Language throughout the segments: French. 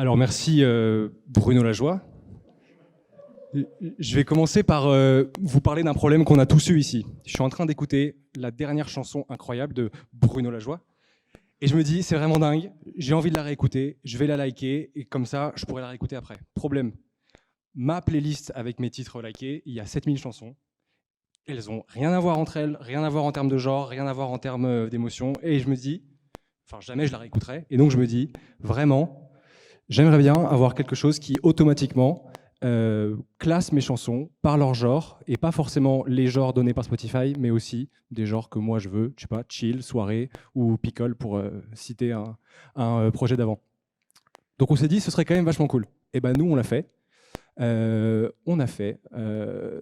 Alors merci Bruno Lajoie. Je vais commencer par vous parler d'un problème qu'on a tous eu ici. Je suis en train d'écouter la dernière chanson incroyable de Bruno Lajoie et je me dis c'est vraiment dingue, j'ai envie de la réécouter, je vais la liker et comme ça je pourrai la réécouter après. Problème, ma playlist avec mes titres likés, il y a 7000 chansons. Elles ont rien à voir entre elles, rien à voir en termes de genre, rien à voir en termes d'émotion et je me dis, enfin jamais je la réécouterai et donc je me dis vraiment j'aimerais bien avoir quelque chose qui automatiquement classe mes chansons par leur genre, et pas forcément les genres donnés par Spotify, mais aussi des genres que moi je veux, je sais pas, chill, soirée ou pickle pour citer un projet d'avant. Donc on s'est dit ce serait quand même vachement cool. Et ben nous on l'a fait.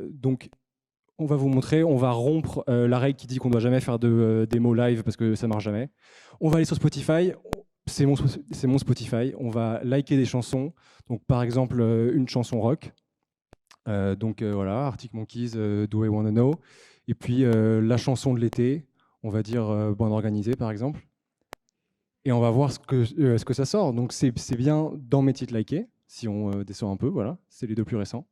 Donc on va vous montrer, on va rompre la règle qui dit qu'on ne doit jamais faire de démo live parce que ça marche jamais. On va aller sur Spotify. C'est mon Spotify. On va liker des chansons. Donc, par exemple, une chanson rock. Voilà, Arctic Monkeys, Do I Wanna Know. Et puis, la chanson de l'été, on va dire Bande Organisée, par exemple. Et on va voir ce que ça sort. Donc, c'est bien dans mes titres likés, si on descend un peu. Voilà, c'est les deux plus récents.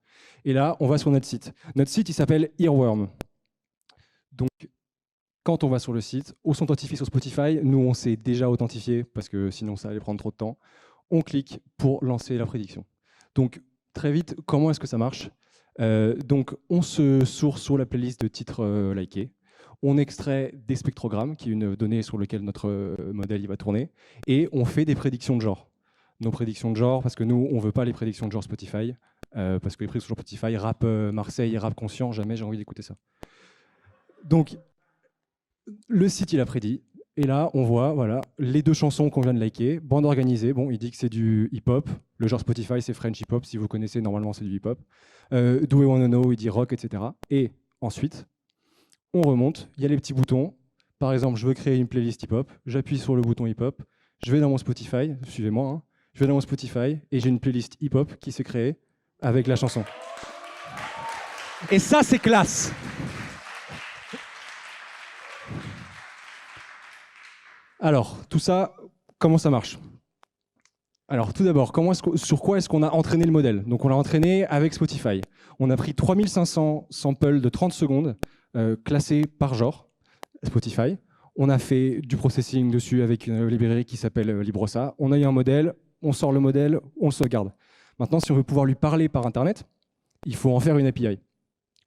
Et là, on va sur notre site. Notre site, il s'appelle Earworm. Donc, quand on va sur le site, on s'authentifie sur Spotify. Nous, on s'est déjà authentifié parce que sinon, ça allait prendre trop de temps. On clique pour lancer la prédiction. Donc, très vite, comment est-ce que ça marche ? Donc, on se source sur la playlist de titres likés. On extrait des spectrogrammes, qui est une donnée sur laquelle notre modèle il va tourner, et on fait des prédictions de genre. Nos prédictions de genre, parce que nous, on ne veut pas les prédictions de genre Spotify, parce que les prédictions de genre Spotify, rap Marseille, rap conscient, jamais j'ai envie d'écouter ça. Donc, le site, il a prédit. Et là, on voit voilà, les deux chansons qu'on vient de liker. Bande Organisée, bon, il dit que c'est du hip-hop. Le genre Spotify, c'est French hip-hop. Si vous connaissez, normalement, c'est du hip-hop. Do You Wanna Know, il dit rock, etc. Et ensuite, on remonte. Il y a les petits boutons. Par exemple, je veux créer une playlist hip-hop. J'appuie sur le bouton hip-hop. Je vais dans mon Spotify. Suivez-moi. Hein. Je vais dans mon Spotify et j'ai une playlist hip-hop qui s'est créée avec la chanson. Et ça, c'est classe. Alors, tout ça, comment ça marche ? Alors, tout d'abord, sur quoi est-ce qu'on a entraîné le modèle ? Donc, on l'a entraîné avec Spotify. On a pris 3500 samples de 30 secondes classés par genre, Spotify. On a fait du processing dessus avec une librairie qui s'appelle Librossa. On a eu un modèle, on sort le modèle, on le sauvegarde. Maintenant, si on veut pouvoir lui parler par Internet, il faut en faire une API.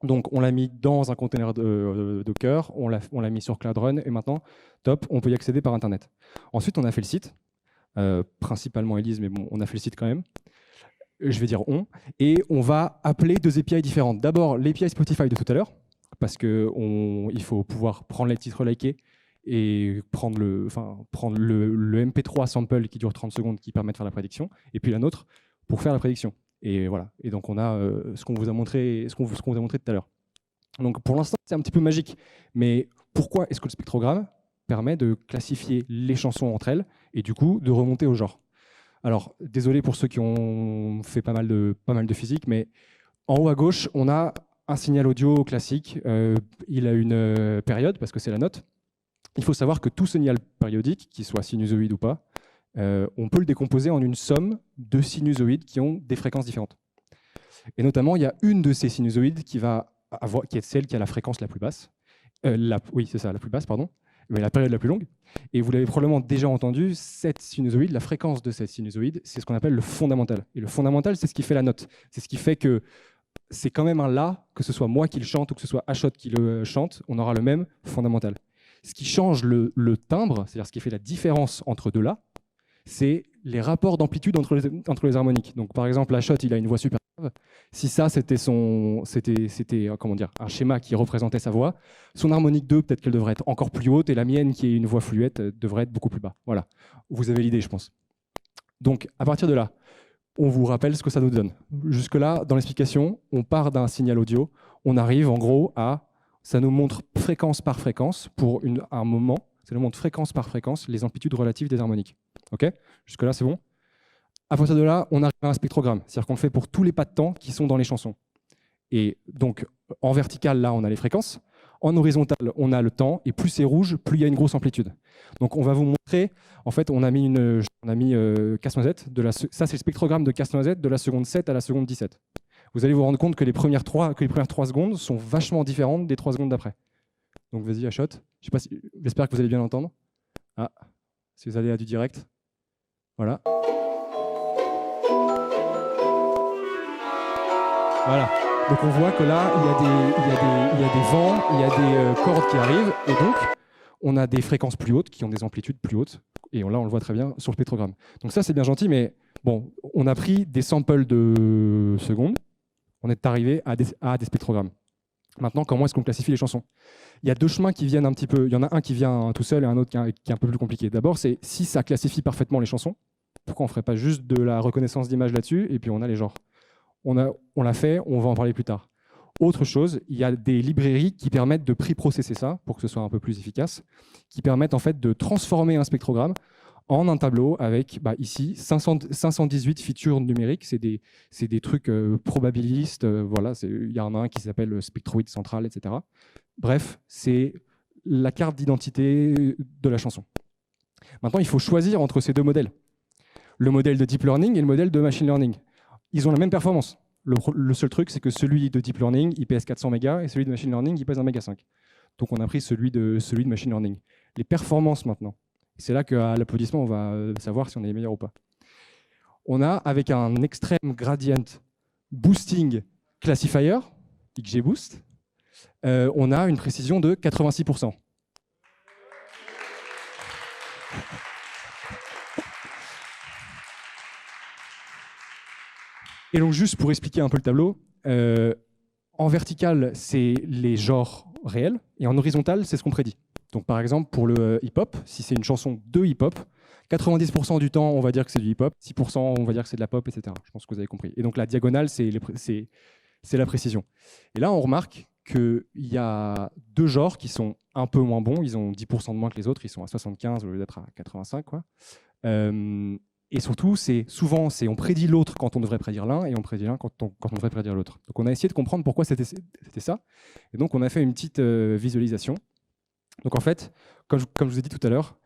Donc, on l'a mis dans un container Docker, on l'a mis sur Cloud Run, et maintenant, top, on peut y accéder par Internet. Ensuite, on a fait le site, principalement Elise, mais bon, on a fait le site quand même. Je vais dire on, et on va appeler deux API différentes. D'abord, l'API Spotify de tout à l'heure, parce qu'il faut pouvoir prendre les titres likés et prendre le MP3 sample qui dure 30 secondes qui permet de faire la prédiction, et puis la nôtre pour faire la prédiction. Et voilà. Et donc on a ce qu'on vous a montré, tout à l'heure. Donc pour l'instant c'est un petit peu magique, mais pourquoi est-ce que le spectrogramme permet de classifier les chansons entre elles et du coup de remonter au genre ? Alors désolé pour ceux qui ont fait pas mal de physique, mais en haut à gauche on a un signal audio classique. Il a une période parce que c'est la note. Il faut savoir que tout signal périodique, qu'il soit sinusoïde ou pas, on peut le décomposer en une somme de sinusoïdes qui ont des fréquences différentes. Et notamment, il y a une de ces sinusoïdes qui est celle qui a la fréquence la plus basse. Oui, c'est ça, la plus basse, pardon, mais la période la plus longue. Et vous l'avez probablement déjà entendu, cette sinusoïde, la fréquence de cette sinusoïde, c'est ce qu'on appelle le fondamental. Et le fondamental, c'est ce qui fait la note. C'est ce qui fait que c'est quand même un La, que ce soit moi qui le chante ou que ce soit Ashot qui le chante, on aura le même fondamental. Ce qui change le timbre, c'est-à-dire ce qui fait la différence entre deux La, c'est les rapports d'amplitude entre les harmoniques. Donc, par exemple, Ashot, il a une voix super grave. Si ça, c'était un schéma qui représentait sa voix, son harmonique 2, peut-être qu'elle devrait être encore plus haute, et la mienne, qui est une voix fluette, devrait être beaucoup plus bas. Voilà, vous avez l'idée, je pense. Donc, à partir de là, on vous rappelle ce que ça nous donne. Jusque-là, dans l'explication, on part d'un signal audio, on arrive en gros à... Ça nous montre fréquence par fréquence pour un moment. Ça nous montre fréquence par fréquence les amplitudes relatives des harmoniques. Ok ? Jusque-là, c'est bon ? À partir de là, on arrive à un spectrogramme. C'est-à-dire qu'on le fait pour tous les pas de temps qui sont dans les chansons. Et donc, en vertical, là, on a les fréquences. En horizontal, on a le temps. Et plus c'est rouge, plus il y a une grosse amplitude. Donc on va vous montrer, en fait, on a mis Casse-Noisette, ça c'est le spectrogramme de Casse-Noisette de la seconde 7 à la seconde 17. Vous allez vous rendre compte que les premières 3 secondes sont vachement différentes des 3 secondes d'après. Donc vas-y, Ashot. J'espère que vous allez bien l'entendre. Ah, si vous allez à du direct. Voilà. Voilà. Donc on voit que là, il y a des vents, il y a des cordes qui arrivent, et donc on a des fréquences plus hautes qui ont des amplitudes plus hautes. Et là, on le voit très bien sur le spectrogramme. Donc ça, c'est bien gentil, mais bon, on a pris des samples de secondes. On est arrivé à des spectrogrammes. Maintenant, comment est-ce qu'on classifie les chansons? Il y a deux chemins qui viennent un petit peu. Il y en a un qui vient tout seul et un autre qui est un peu plus compliqué. D'abord, c'est si ça classifie parfaitement les chansons, pourquoi on ne ferait pas juste de la reconnaissance d'image là-dessus et puis on a les genres? On l'a fait, on va en parler plus tard. Autre chose, il y a des librairies qui permettent de préprocesser ça pour que ce soit un peu plus efficace, qui permettent en fait de transformer un spectrogramme en un tableau avec, ici, 518 features numériques. C'est des trucs probabilistes. Voilà, il y en a un qui s'appelle spectroïde central, etc. Bref, c'est la carte d'identité de la chanson. Maintenant, il faut choisir entre ces deux modèles. Le modèle de deep learning et le modèle de machine learning. Ils ont la même performance. Le seul truc, c'est que celui de deep learning, il pèse 400 mégas et celui de machine learning, il pèse 1,5 méga. Donc, on a pris celui de machine learning. Les performances maintenant. C'est là qu'à l'applaudissement, on va savoir si on est les meilleurs ou pas. On a, avec un extreme gradient boosting classifier, XGBoost, on a une précision de 86%. Et donc, juste pour expliquer un peu le tableau, en vertical, c'est les genres réels, et en horizontal, c'est ce qu'on prédit. Donc, par exemple, pour le hip-hop, si c'est une chanson de hip-hop, 90% du temps, on va dire que c'est du hip-hop, 6%, on va dire que c'est de la pop, etc. Je pense que vous avez compris. Et donc, la diagonale, c'est la précision. Et là, on remarque qu'il y a deux genres qui sont un peu moins bons. Ils ont 10% de moins que les autres. Ils sont à 75 au lieu d'être à 85, quoi. Et surtout, souvent, on prédit l'autre quand on devrait prédire l'un et on prédit l'un quand on devrait prédire l'autre. Donc, on a essayé de comprendre pourquoi c'était ça. Et donc, on a fait une petite visualisation. Donc, en fait, comme je vous ai dit tout à l'heure,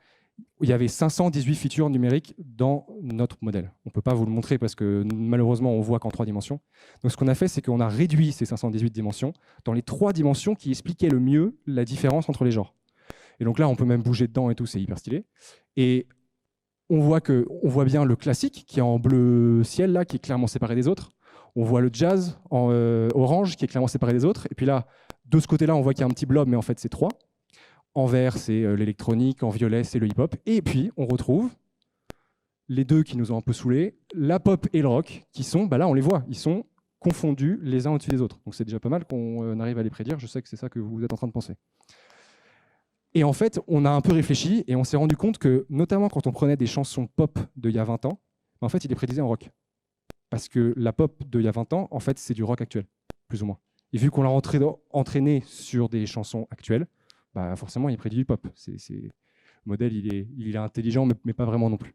il y avait 518 features numériques dans notre modèle. On ne peut pas vous le montrer parce que malheureusement, on voit qu'en 3 dimensions. Donc, ce qu'on a fait, c'est qu'on a réduit ces 518 dimensions dans les 3 dimensions qui expliquaient le mieux la différence entre les genres. Et donc là, on peut même bouger dedans et tout, c'est hyper stylé. Et on voit bien le classique qui est en bleu ciel, là, qui est clairement séparé des autres. On voit le jazz en orange qui est clairement séparé des autres. Et puis là, de ce côté-là, on voit qu'il y a un petit blob, mais en fait, c'est 3. En vert, c'est l'électronique, en violet, c'est le hip-hop. Et puis, on retrouve les deux qui nous ont un peu saoulés, la pop et le rock, qui sont, là, on les voit, ils sont confondus les uns au-dessus des autres. Donc, c'est déjà pas mal qu'on arrive à les prédire. Je sais que c'est ça que vous êtes en train de penser. Et en fait, on a un peu réfléchi et on s'est rendu compte que, notamment quand on prenait des chansons pop d'il y a 20 ans, en fait, il les prédisait en rock. Parce que la pop d'il y a 20 ans, en fait, c'est du rock actuel, plus ou moins. Et vu qu'on l'a entraîné sur des chansons actuelles, forcément, il prédit du pop. Le modèle, il est intelligent, mais pas vraiment non plus.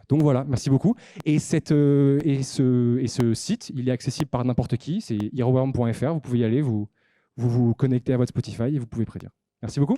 Donc voilà, merci beaucoup. Et ce site, il est accessible par n'importe qui. C'est earworm.fr. Vous pouvez y aller, vous connecter à votre Spotify et vous pouvez prédire. Merci beaucoup.